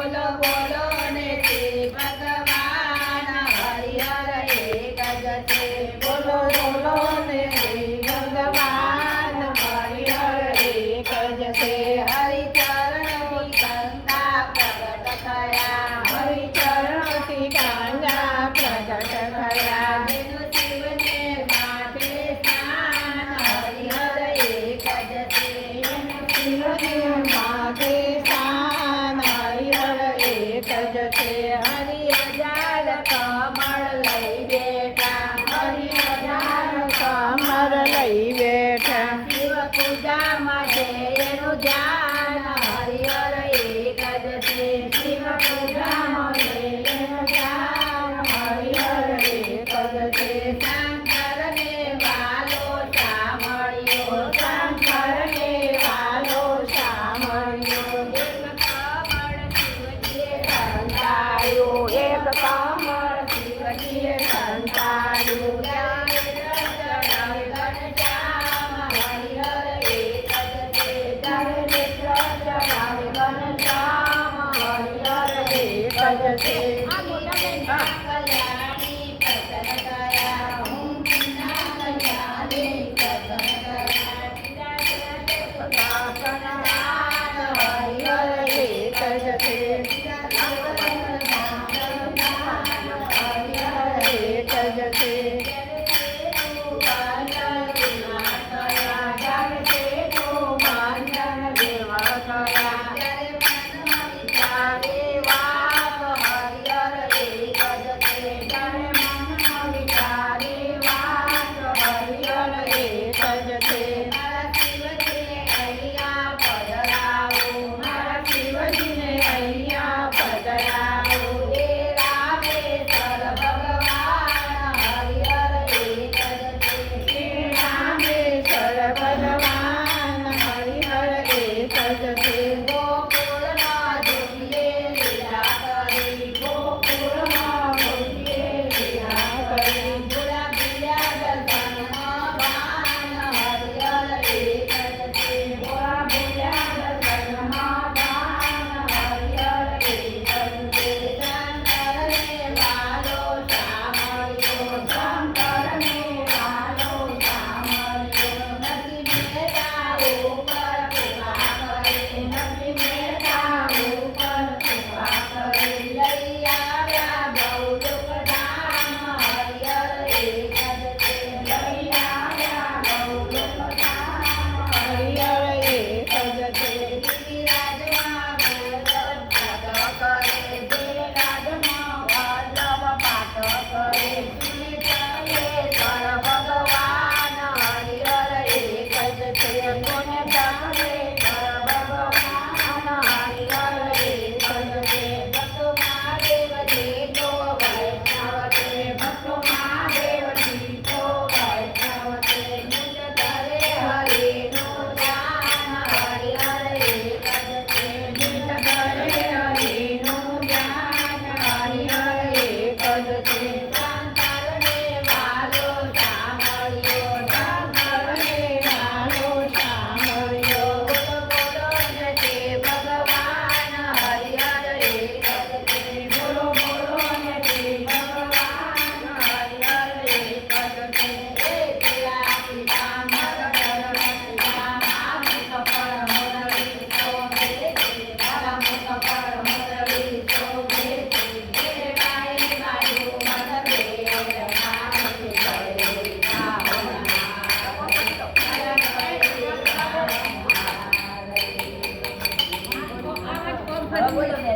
બોલો બોલો ને શ્રી ભગવાન હરિહર એક જ છે બોલો બોલો ને શ્રી ભગવાન હરિહર એક જ છે હરિચરણથી ગંગા પ્રગટ થયા હરિચરણથી ગંગા પ્રગટ થયા જેનું શિવને માથે સ્નાન હરિહર એક જ છે શિવને માથે સ્નાન હરિહર એક જ છે હરિ હજાર કમળ લઈ બેઠા હરિ હજાર કમળ લઈ બેઠા શિવ પૂજામાં છે એનું ધ્યાન હરિહર એક જ છે શિવ પૂજામાં છે એનું ધ્યાન હરિહર એક જ છે શંકરને વાલો સાંભળ્યો શંકરને વાલો સાંભળ્યો એક કમળ શિવજીએ સંતાડ્યું બોલો